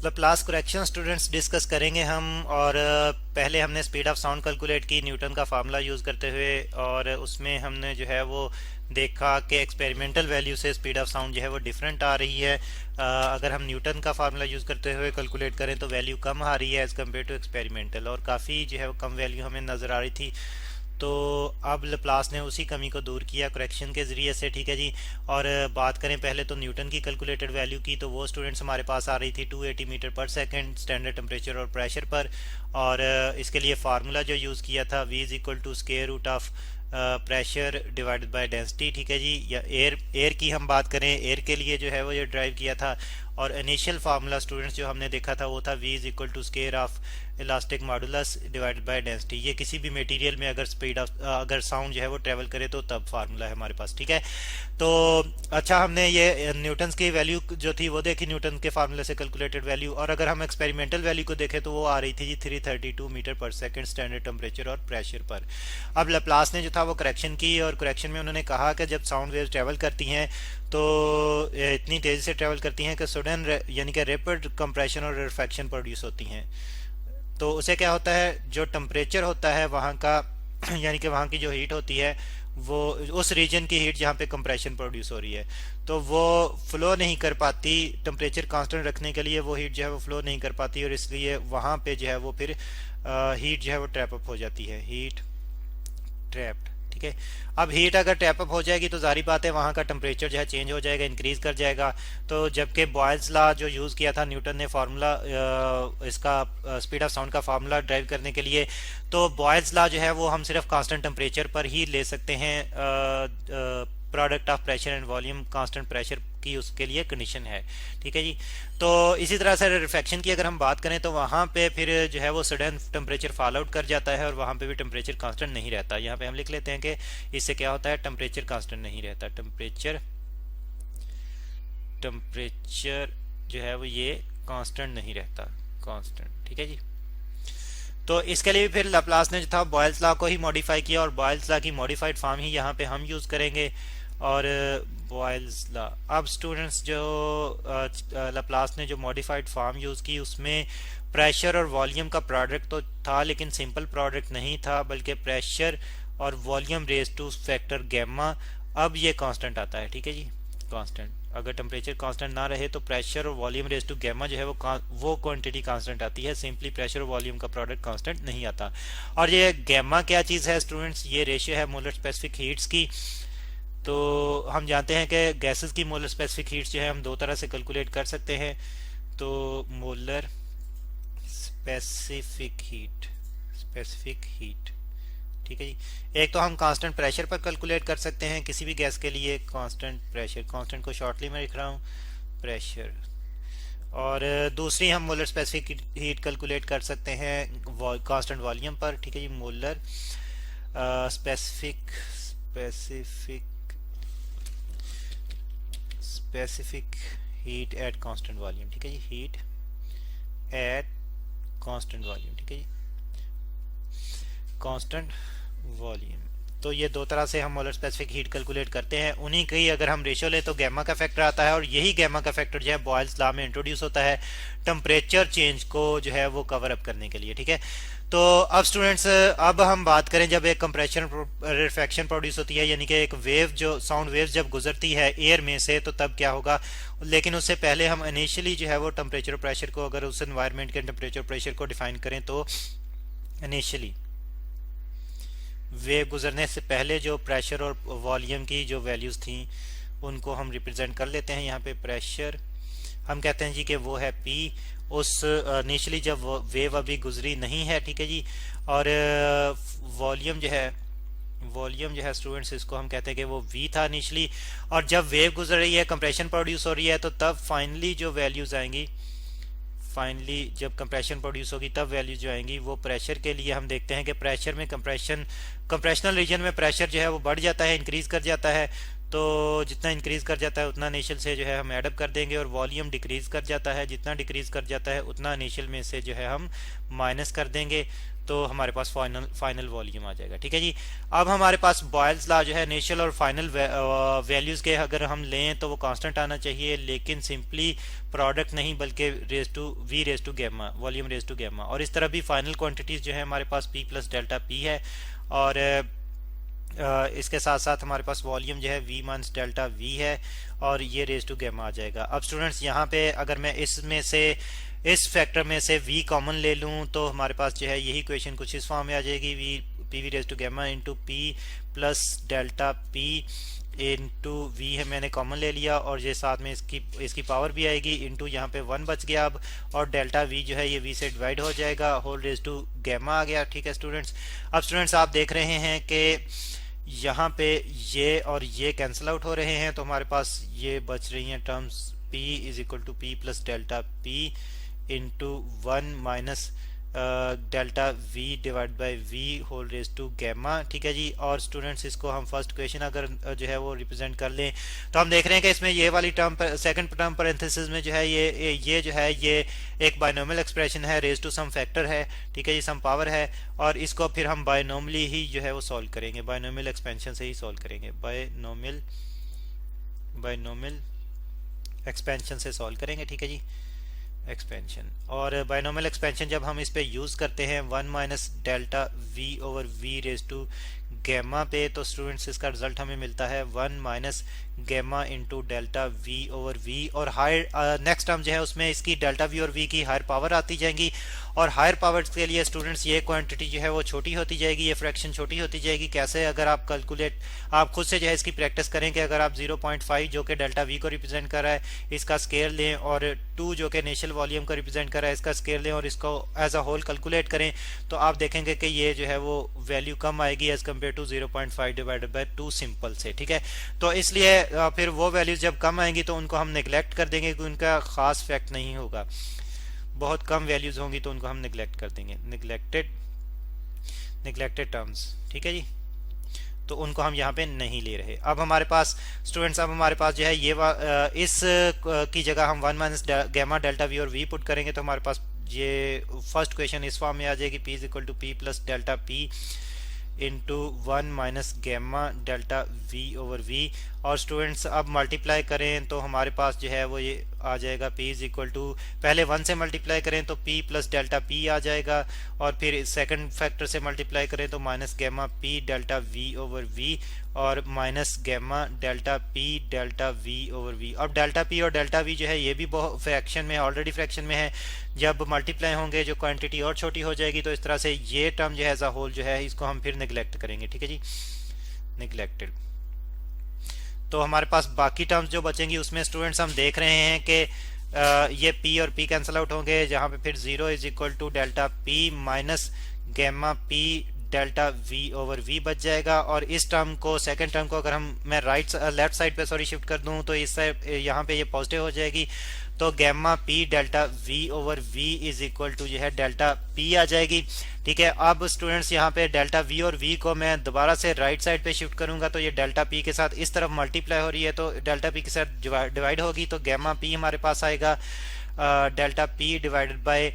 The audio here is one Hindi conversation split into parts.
लाप्लास करेक्शन स्टूडेंट्स डिस्कस करेंगे हम। और पहले हमने स्पीड ऑफ साउंड कैलकुलेट की न्यूटन का फार्मूला यूज़ करते हुए, और उसमें हमने जो है वो देखा कि एक्सपेरिमेंटल वैल्यू से स्पीड ऑफ साउंड जो है वो डिफरेंट आ रही है। अगर हम न्यूटन का फार्मूला यूज़ करते हुए कैलकुलेट करें तो वैल्यू कम आ रही है एज़ कम्पेयर टू एक्सपेरिमेंटल, और काफ़ी जो है वो कम वैल्यू हमें नज़र आ रही थी। तो अब लप्लास ने उसी कमी को दूर किया करेक्शन के ज़रिए से, ठीक है जी। और बात करें पहले तो न्यूटन की कैलकुलेटेड वैल्यू की, तो वो स्टूडेंट्स हमारे पास आ रही थी 280 मीटर पर सेकंड स्टैंडर्ड टेम्परेचर और प्रेशर पर। और इसके लिए फार्मूला जो यूज़ किया था v is equal to square root of pressure divided by density, ठीक है जी। या एयर की हम बात करें, एयर के लिए जो है वो ये ड्राइव किया था। और इनिशियल फार्मूला स्टूडेंट्स जो हमने देखा था वो था v is equal to square of elastic modulus divided by density. ये किसी भी मटेरियल में अगर स्पीड ऑफ अगर साउंड जो है वो ट्रेवल करे तो तब फार्मूला है हमारे पास, ठीक है। तो अच्छा, हमने ये न्यूटन की वैल्यू जो थी वो देखी, न्यूटन के फार्मूले से कैलकुलेटेड वैल्यू। और अगर हम एक्सपेरिमेंटल वैल्यू को देखें तो वो आ रही थी जी 332 मीटर पर सेकंड स्टैंडर्ड टेम्परेचर और प्रेशर पर। अब लप्लास ने जो था वो करेक्शन की, और करेक्शन में उन्होंने कहा कि जब साउंड वेव्स ट्रेवल करती हैं तो इतनी तेज़ी से ट्रेवल करती हैं कि सडन यानी कि रैपिड कंप्रेशन और रिफ्रैक्शन प्रोड्यूस होती हैं। तो उसे क्या होता है, जो टेम्परेचर होता है वहाँ का यानी कि वहाँ की जो हीट होती है वो उस रीजन की हीट जहाँ पे कंप्रेशन प्रोड्यूस हो रही है, तो वो फ्लो नहीं कर पाती। टेम्परेचर कांस्टेंट रखने के लिए वो हीट जो है वो फ्लो नहीं कर पाती, और इसलिए वहाँ पे जो है वो फिर हीट जो है वो ट्रैप अप हो जाती है, हीट ट्रैप्ड, ठीक है। अब हीट अगर ट्रैप अप हो जाएगी तो जारी बात है वहाँ का टेम्परेचर जो है चेंज हो जाएगा, इंक्रीज कर जाएगा। तो जबकि बॉयल्स लॉ जो यूज़ किया था न्यूटन ने फार्मूला इसका स्पीड ऑफ साउंड का फार्मूला ड्राइव करने के लिए, तो बॉयल्स लॉ जो है वो हम सिर्फ कांस्टेंट टेम्परेचर पर ही ले सकते हैं। Product of pressure and volume constant pressure की उसके लिए कंडीशन है, ठीक है जी। तो इसी तरह से रिफ्लेक्शन की अगर हम बात करें तो वहाँ पे फिर जो है वो सडन टेम्परेचर फॉल आउट कर जाता है, और वहाँ पे भी टेम्परेचर कांस्टेंट नहीं रहता। यहाँ पे हम लिख लेते हैं कि इससे क्या होता है, टेम्परेचर कांस्टेंट नहीं रहता। टेम्परेचर जो है वो ये कांस्टेंट नहीं रहता, कांस्टेंट, ठीक है जी। तो इसके लिए फिर लप्लास ने जो था बॉयल्स लॉ को ही मॉडिफाई किया, और बॉयल्स लॉ की मॉडिफाइड फॉर्म ही यहाँ पे हम यूज़ करेंगे। और बॉयल्स लॉ, अब स्टूडेंट्स जो लप्लास ने जो मॉडिफाइड फॉर्म यूज़ की उसमें प्रेशर और वॉल्यूम का प्रोडक्ट तो था, लेकिन सिंपल प्रोडक्ट नहीं था, बल्कि प्रेशर और volume raise to factor gamma. अब ये कांस्टेंट आता है, ठीक है जी, कांस्टेंट। अगर टेम्परेचर कांस्टेंट ना रहे तो प्रेशर और वॉल्यूम रेज टू गैमा जो है वो क्वांटिटी कांस्टेंट आती है, सिंपली प्रेशर और वॉल्यूम का प्रोडक्ट कांस्टेंट नहीं आता। और ये गैमा क्या चीज़ है स्टूडेंट्स, ये रेशियो है मोलर स्पेसिफिक हीट्स की। तो हम जानते हैं कि गैसेस की मोलर स्पेसिफिक हीट्स जो है हम दो तरह से कैलकुलेट कर सकते हैं। तो मोलर स्पेसिफिक हीट, ठीक है जी। एक तो हम कांस्टेंट प्रेशर पर कैलकुलेट कर सकते हैं किसी भी गैस के लिए, कांस्टेंट प्रेशर, कांस्टेंट को शॉर्टली में लिख रहा हूँ प्रेशर। और दूसरी हम मोलर स्पेसिफिक हीट कैलकुलेट कर सकते हैं कांस्टेंट वॉल्यूम पर, ठीक है जी। Molar specific specific heat at constant volume, ठीक है जी, हीट एट कांस्टेंट वॉल्यूम, ठीक है जी, कांस्टेंट वॉल्यूम। तो ये दो तरह से हम मोलर स्पेसिफिक हीट कैलकुलेट करते हैं। उन्हीं की अगर हम रेशियो ले तो गैमा का फैक्टर आता है, और यही गैमा का फैक्टर जो है बॉयल्स लॉ में इंट्रोड्यूस होता है टेम्परेचर चेंज को जो है वो कवर अप करने के लिए, ठीक है। तो अब स्टूडेंट्स, अब हम बात करें जब एक कंप्रेशन रिफ्रैक्शन प्रोड्यूस होती है, यानी कि एक वेव जो साउंड वेव जब गुजरती है एयर में से, तो तब क्या होगा। लेकिन उससे पहले हम इनिशियली जो है वो टेम्परेचर प्रेशर को, अगर उस एनवायरनमेंट के टेम्परेचर प्रेशर को डिफाइन करें तो इनिशियली वेव गुजरने से पहले जो प्रेशर और वॉल्यूम की जो वैल्यूज़ थी उनको हम रिप्रेजेंट कर लेते हैं। यहाँ पे प्रेशर हम कहते हैं जी कि वो है P, उस इनिशियली जब वेव अभी गुजरी नहीं है, ठीक है जी। और वॉल्यूम जो है स्टूडेंट्स, इसको हम कहते हैं कि वो V था इनिशियली। और जब वेव गुजर रही है, कंप्रेशन प्रोड्यूस हो रही है, तो तब फाइनली जो वैल्यूज आएंगी, फाइनली जब कंप्रेशन प्रोड्यूस होगी तब वैल्यूज जो आएंगी वो प्रेशर के लिए हम देखते हैं कि प्रेशर में कंप्रेशनल रीजन में प्रेशर जो है वो बढ़ जाता है, इंक्रीज कर जाता है। तो जितना इंक्रीज़ कर जाता है उतना इनिशियल से जो है हम एडअप कर देंगे, और वॉल्यूम डिक्रीज़ कर जाता है, जितना डिक्रीज़ कर जाता है उतना इनिशियल में से जो है हम माइनस कर देंगे, तो हमारे पास फाइनल वॉल्यूम आ जाएगा। ठीक है जी। अब हमारे पास बॉयल्स लॉ जो है इनिशियल और फाइनल वैल्यूज़ के अगर हम लें तो वो कांस्टेंट आना चाहिए, लेकिन सिंपली प्रोडक्ट नहीं बल्कि raise to gamma, volume raise to gamma. और इस तरह भी फाइनल क्वांटिटीज़ जो है हमारे पास पी प्लस डेल्टा पी है, और इसके साथ साथ हमारे पास वॉल्यूम जो है वी माइनस डेल्टा वी है, और ये रेज टू गैमा आ जाएगा। अब स्टूडेंट्स यहाँ पे अगर मैं इसमें से इस फैक्टर में से v कॉमन ले लूँ तो हमारे पास जो है यही इक्वेशन कुछ इस फॉर्म में आ जाएगी, P V raise to gamma into P plus delta P into V है, मैंने कॉमन ले लिया, और ये साथ में इसकी पावर भी आएगी इंटू यहाँ पे 1 बच गया अब, और डेल्टा वी जो है ये v से डिवाइड हो जाएगा, होल रेज टू गैमा आ गया। ठीक है स्टूडेंट्स। अब स्टूडेंट्स आप देख रहे हैं कि यहाँ पे ये और ये कैंसिल आउट हो रहे हैं, तो हमारे पास ये बच रही हैं terms p is equal to P plus delta p into 1 minus delta v divide by v whole raise to gamma. ठीक है जी। और स्टूडेंट्स इसको हम फर्स्ट इक्वेशन अगर जो है वो रिप्रेजेंट कर लें तो हम देख रहे हैं कि इसमें ये वाली टर्म सेकंड टर्म पैरेंथेसिस में जो है ये जो है ये एक बायनोमियल एक्सप्रेशन है, रेज टू सम फैक्टर है। ठीक है जी, सम पावर है, और इसको फिर हम बायनोमियली ही जो है वो सॉल्व करेंगे, बायनोमियल एक्सपेंशन से ही सॉल्व करेंगे, बायनोमियल एक्सपेंशन से सॉल्व करेंगे। ठीक है जी, एक्सपेंशन। और बायनोमियल एक्सपेंशन जब हम इस पे यूज करते हैं 1 minus delta V over V raise to gamma पे, तो स्टूडेंट्स इसका रिजल्ट हमें मिलता है 1 minus gamma into delta V over V, और हायर नेक्स्ट टर्म जो है उसमें इसकी डेल्टा वी और वी की हायर पावर आती जाएंगी, और हायर पावर के लिए स्टूडेंट्स ये क्वांटिटी जो है वो छोटी होती जाएगी, ये फ्रैक्शन छोटी होती जाएगी। कैसे? अगर आप कैलकुलेट आप खुद से जो है इसकी प्रैक्टिस करें कि अगर आप 0.5 जो कि डेल्टा वी को रिप्रेजेंट कर रहा है इसका स्केयर लें, और 2 जो कि इनिशियल वॉल्यूम को रिप्रेजेंट कर रहा है इसका स्केयर लें, और इसको एज अ होल कैलकुलेट करें, तो आप देखेंगे कि ये जो है वो वैल्यू कम आएगी as compare to 0.5 divided by 2 simple से। ठीक है, तो इसलिए फिर वो वैल्यूज जब कम आएंगी तो उनको हम नेग्लेक्ट कर देंगे क्योंकि उनका खास फैक्ट नहीं होगा, बहुत कम वैल्यूज होंगी तो उनको हम नेग्लेक्ट कर देंगे, नेग्लेक्टेड टर्म्स। ठीक है जी, तो उनको हम यहाँ पे नहीं ले रहे। अब हमारे पास स्टूडेंट्स अब हमारे पास जो है ये इस की जगह हम 1 माइनस गैमा डेल्टा वी और वी पुट करेंगे, तो हमारे पास ये फर्स्ट क्वेश्चन इस फॉर्म में आ जाएगी, p is equal to P plus delta P into 1 minus gamma delta V over V. और स्टूडेंट्स अब मल्टीप्लाई करें तो हमारे पास जो है वो ये आ जाएगा p इज इक्वल टू, पहले 1 से मल्टीप्लाई करें तो p प्लस डेल्टा p आ जाएगा, और फिर सेकंड फैक्टर से मल्टीप्लाई करें तो minus gamma p delta v over v, और minus gamma delta p delta v over v। अब डेल्टा p और डेल्टा v जो है ये भी बहुत फ्रैक्शन में है, ऑलरेडी फ्रैक्शन में है, जब मल्टीप्लाई होंगे जो क्वांटिटी और छोटी हो जाएगी, तो इस तरह से ये टर्म जो है एज अ होल जो है इसको हम फिर नेग्लेक्ट करेंगे। ठीक है जी, नेग्लेक्टेड। तो हमारे पास बाकी टर्म्स जो बचेंगी उसमें स्टूडेंट्स हम देख रहे हैं कि ये p और p कैंसिल आउट होंगे, जहां पे फिर 0 is equal to delta p minus gamma p delta v over v बच जाएगा। और इस टर्म को सेकंड टर्म को अगर मैं लेफ्ट साइड पे शिफ्ट कर दूं तो इस यहाँ पे ये पॉजिटिव हो जाएगी, तो gamma p delta v over v is equal to जो है डेल्टा p आ जाएगी। ठीक है, अब स्टूडेंट्स यहाँ पे डेल्टा v और v को मैं दोबारा से राइट साइड पे शिफ्ट करूंगा, तो ये डेल्टा p के साथ इस तरफ मल्टीप्लाई हो रही है, तो डेल्टा p के साथ डिवाइड होगी, तो गैमा p हमारे पास आएगा delta p divided by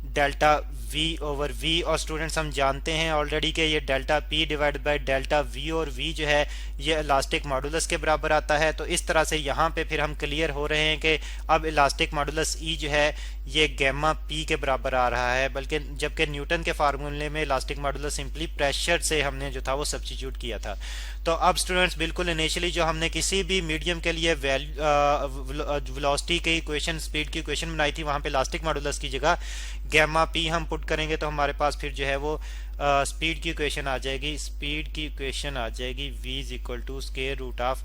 delta v over v। और स्टूडेंट्स हम जानते हैं ऑलरेडी कि ये delta p divided by delta v और v जो है ये इलास्टिक मॉडुलस के बराबर आता है, तो इस तरह से यहाँ पे फिर हम क्लियर हो रहे हैं कि अब इलास्टिक मॉडुलस E जो है ये गैमा p के बराबर आ रहा है, बल्कि जबकि न्यूटन के फार्मूले में इलास्टिक मॉडुलस सिंपली प्रेशर से हमने जो था वो सब्स्टिट्यूट किया था। तो अब स्टूडेंट्स बिल्कुल इनिशियली जो हमने किसी भी मीडियम के लिए वेलोसिटी की इक्वेशन, स्पीड की इक्वेशन बनाई थी, वहां पे इलास्टिक मॉडुलस की जगह गैमा p हम पुट करेंगे, तो हमारे पास फिर जो है वो स्पीड की इक्वेशन आ जाएगी, v is equal to square root of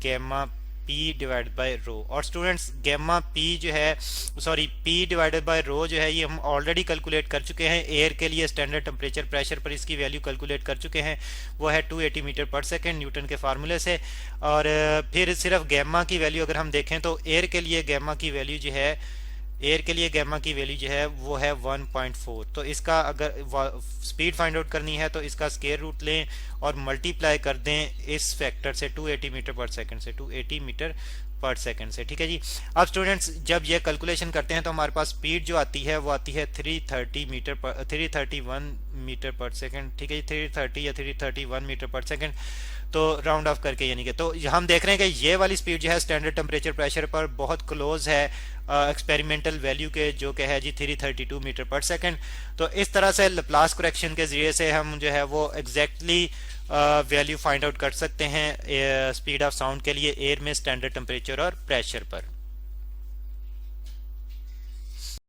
gamma p divided by rho. और स्टूडेंट्स गैमा p जो है p डिवाइडेड बाय रो जो है ये हम ऑलरेडी कैलकुलेट कर चुके हैं, एयर के लिए स्टैंडर्ड टेम्परेचर प्रेशर पर इसकी वैल्यू कैलकुलेट कर चुके हैं, वो है 280 मीटर पर सेकेंड न्यूटन के फार्मूले से। और फिर सिर्फ गैमा की वैल्यू अगर हम देखें तो एयर के लिए गैमा की वैल्यू जो है एयर के लिए गैमा की वैल्यू जो है वो है 1.4। तो इसका अगर स्पीड फाइंड आउट करनी है तो इसका स्क्वायर रूट लें और मल्टीप्लाई कर दें इस फैक्टर से, 280 मीटर पर सेकंड से, 280 मीटर पर सेकंड से। ठीक है जी। अब स्टूडेंट्स जब ये कैलकुलेशन करते हैं तो हमारे पास स्पीड जो आती है वो आती है 331 मीटर पर सेकंड। ठीक है जी, 330 या 331 मीटर पर सेकंड, तो राउंड ऑफ करके यानी कि, तो हम देख रहे हैं कि ये वाली स्पीड जो है स्टैंडर्ड टेम्परेचर प्रेशर पर बहुत क्लोज है एक्सपेरिमेंटल वैल्यू के, जो कि है जी 332 मीटर पर सेकंड। तो इस तरह से लैप्लास करेक्शन के जरिए से हम जो है वो एग्जैक्टली वैल्यू फाइंड आउट कर सकते हैं स्पीड ऑफ साउंड के लिए एयर में स्टैंडर्ड टेम्परेचर और प्रेशर पर।